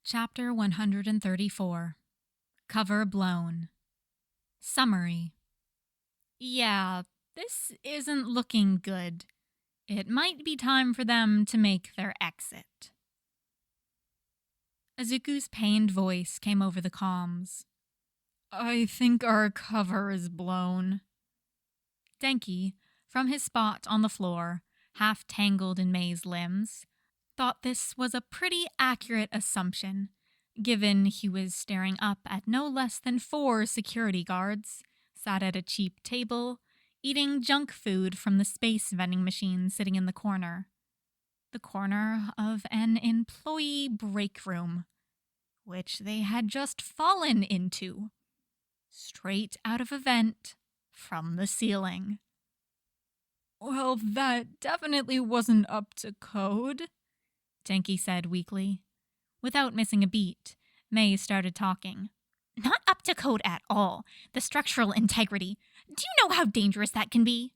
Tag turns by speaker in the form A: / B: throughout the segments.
A: Chapter 134. Cover Blown. Summary. Yeah, this isn't looking good. It might be time for them to make their exit. Izuku's pained voice came over the comms. I think our cover is blown. Denki, from his spot on the floor, half tangled in Mei's limbs, thought this was a pretty accurate assumption, given he was staring up at no less than 4 security guards, sat at a cheap table, eating junk food from the space vending machine sitting in the corner of an employee break room, which they had just fallen into, straight out of a vent from the ceiling. Well, that definitely wasn't up to code, Denki said weakly. Without missing a beat, Mei started talking. Not up to code at all. The structural integrity. Do you know how dangerous that can be?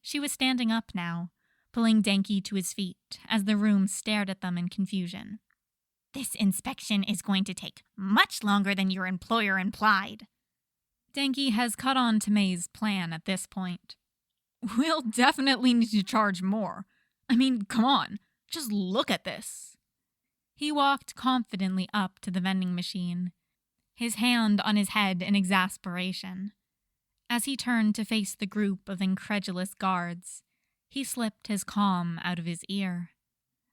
A: She was standing up now, pulling Denki to his feet as the room stared at them in confusion. This inspection is going to take much longer than your employer implied. Denki has caught on to Mei's plan at this point. We'll definitely need to charge more. I mean, come on. Just look at this. He walked confidently up to the vending machine, his hand on his head in exasperation. As he turned to face the group of incredulous guards, he slipped his comm out of his ear.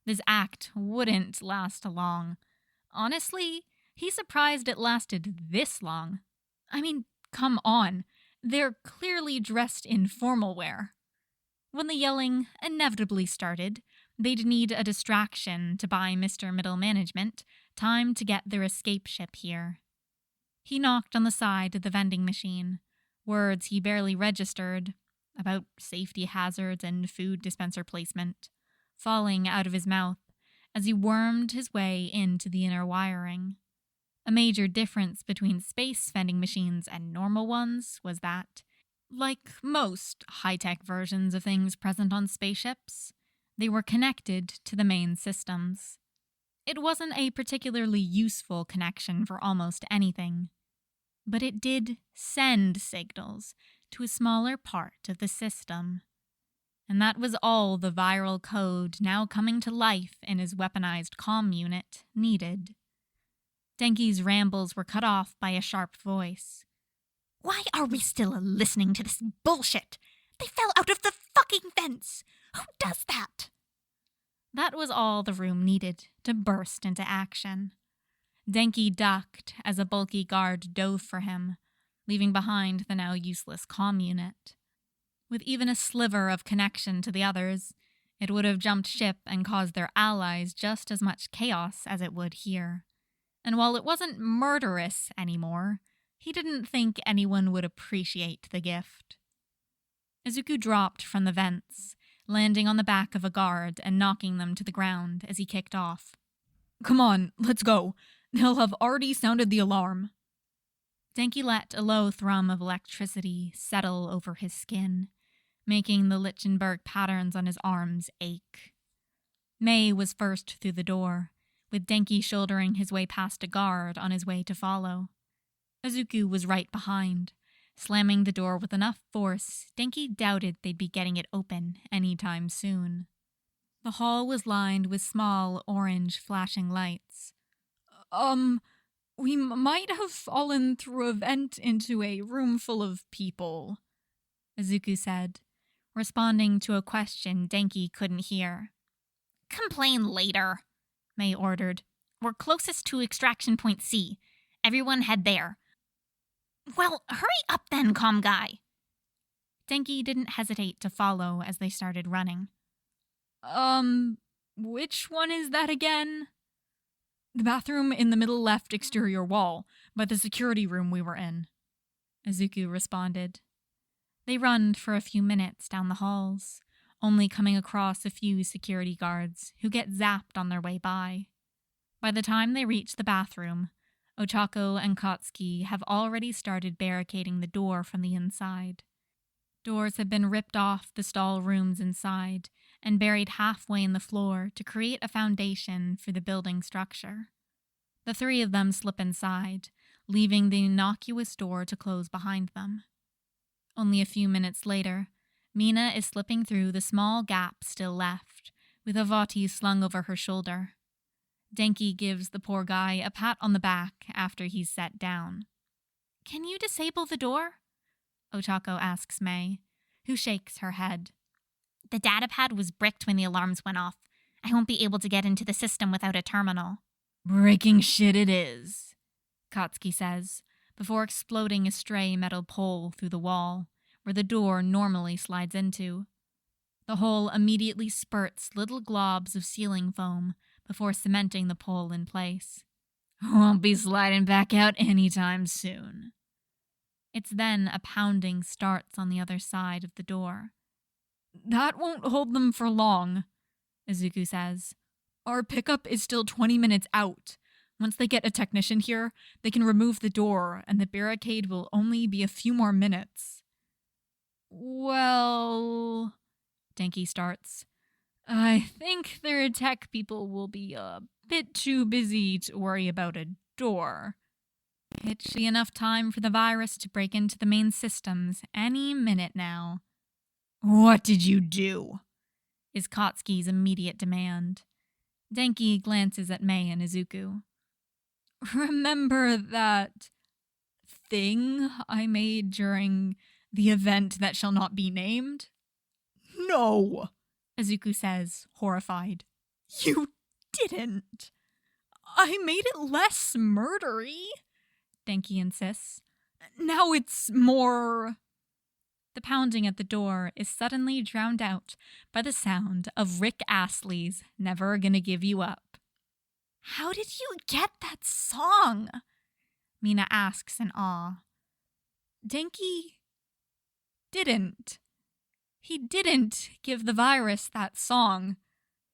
A: This act wouldn't last long. Honestly, he's surprised it lasted this long. I mean, come on. They're clearly dressed in formal wear. When the yelling inevitably started, they'd need a distraction to buy Mr. Middle Management time to get their escape ship here. He knocked on the side of the vending machine, words he barely registered, about safety hazards and food dispenser placement, falling out of his mouth as he wormed his way into the inner wiring. A major difference between space vending machines and normal ones was that, like most high-tech versions of things present on spaceships, they were connected to the main systems. It wasn't a particularly useful connection for almost anything, but it did send signals to a smaller part of the system. And that was all the viral code now coming to life in his weaponized comm unit needed. Denki's rambles were cut off by a sharp voice. Why are we still listening to this bullshit? They fell out of the fucking fence! Who does that? That was all the room needed to burst into action. Denki ducked as a bulky guard dove for him, leaving behind the now useless comm unit. With even a sliver of connection to the others, it would have jumped ship and caused their allies just as much chaos as it would here. And while it wasn't murderous anymore, he didn't think anyone would appreciate the gift. Izuku dropped from the vents, landing on the back of a guard and knocking them to the ground as he kicked off. Come on, let's go. They'll have already sounded the alarm. Denki let a low thrum of electricity settle over his skin, making the Lichtenberg patterns on his arms ache. Mei was first through the door, with Denki shouldering his way past a guard on his way to follow. Izuku was right behind, slamming the door with enough force Denki doubted they'd be getting it open anytime soon. The hall was lined with small, orange flashing lights. We might have fallen through a vent into a room full of people, Izuku said, responding to a question Denki couldn't hear. Complain later, Mei ordered. We're closest to extraction point C. Everyone head there. Well, hurry up then, comm guy. Denki didn't hesitate to follow as they started running. Which one is that again? The bathroom in the middle left exterior wall, by the security room we were in, Izuku responded. They runned for a few minutes down the halls, only coming across a few security guards who get zapped on their way by. By the time they reach the bathroom, Ochako and Katsuki have already started barricading the door from the inside. Doors have been ripped off the stall rooms inside and buried halfway in the floor to create a foundation for the building structure. The three of them slip inside, leaving the innocuous door to close behind them. Only a few minutes later, Mina is slipping through the small gap still left, with a vati slung over her shoulder. Denki gives the poor guy a pat on the back after he's set down. "Can you disable the door?" Ochako asks Mei, who shakes her head. "The datapad was bricked when the alarms went off. I won't be able to get into the system without a terminal." "Breaking shit it is," Katsuki says, before exploding a stray metal pole through the wall, where the door normally slides into. The hole immediately spurts little globs of sealing foam before cementing the pole in place. "Won't be sliding back out anytime soon." It's then a pounding starts on the other side of the door. "That won't hold them for long," Izuku says. "Our pickup is still 20 minutes out. Once they get a technician here, they can remove the door, and the barricade will only be a few more minutes." "Well," Denki starts, "I think their tech people will be a bit too busy to worry about a door. It should be enough time for the virus to break into the main systems any minute now." "What did you do?" is Katsuki's immediate demand. Denki glances at Mei and Izuku. "Remember that thing I made during the event that shall not be named?" "No," Izuku says, horrified. "You didn't. I made it less murdery," Denki insists. "Now it's more..." The pounding at the door is suddenly drowned out by the sound of Rick Astley's "Never Gonna Give You Up." "How did you get that song?" Mina asks in awe. Denki didn't. He didn't give the virus that song.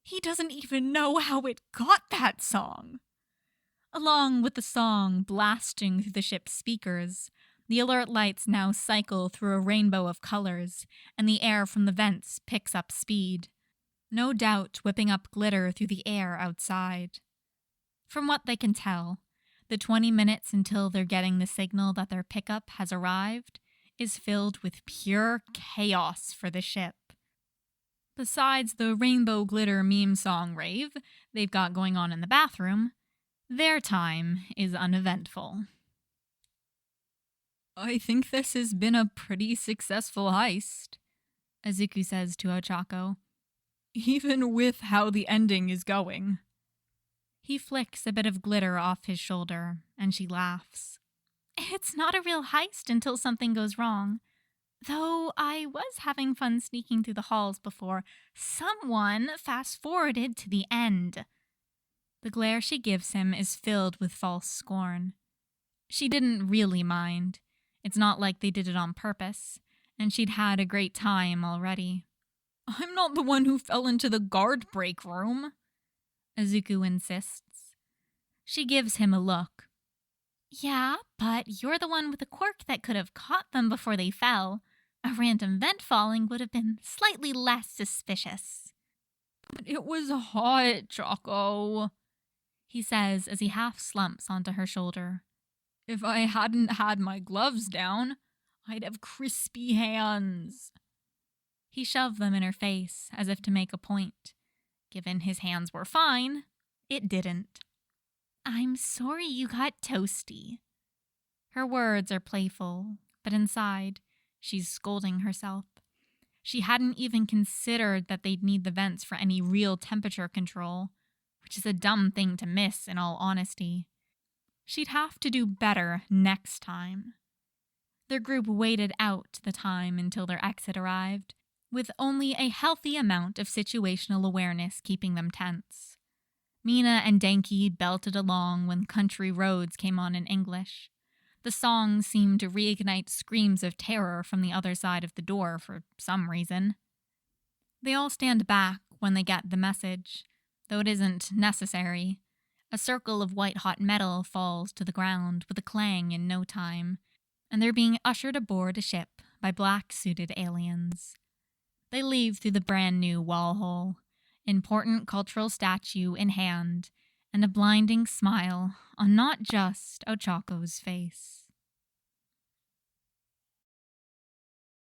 A: He doesn't even know how it got that song. Along with the song blasting through the ship's speakers, the alert lights now cycle through a rainbow of colors, and the air from the vents picks up speed, no doubt whipping up glitter through the air outside. From what they can tell, the 20 minutes until they're getting the signal that their pickup has arrived is filled with pure chaos for the ship. Besides the rainbow glitter meme song rave they've got going on in the bathroom, their time is uneventful. "I think this has been a pretty successful heist," Izuku says to Ochako, "even with how the ending is going." He flicks a bit of glitter off his shoulder, and she laughs. "It's not a real heist until something goes wrong. Though I was having fun sneaking through the halls before someone fast-forwarded to the end." The glare she gives him is filled with false scorn. She didn't really mind. It's not like they did it on purpose, and she'd had a great time already. "I'm not the one who fell into the guard break room," Izuku insists. She gives him a look. "Yeah, but you're the one with the quirk that could have caught them before they fell. A random vent falling would have been slightly less suspicious." "But it was hot, Choco," he says as he half slumps onto her shoulder. "If I hadn't had my gloves down, I'd have crispy hands." He shoved them in her face as if to make a point. Given his hands were fine, it didn't. "I'm sorry you got toasty." Her words are playful, but inside, she's scolding herself. She hadn't even considered that they'd need the vents for any real temperature control, which is a dumb thing to miss in all honesty. She'd have to do better next time. Their group waited out the time until their exit arrived, with only a healthy amount of situational awareness keeping them tense. Mina and Denki belted along when Country Roads came on in English. The song seemed to reignite screams of terror from the other side of the door for some reason. They all stand back when they get the message, though it isn't necessary. A circle of white-hot metal falls to the ground with a clang in no time, and they're being ushered aboard a ship by black-suited aliens. They leave through the brand-new wall hole, important cultural statue in hand, and a blinding smile on not just Ochako's face.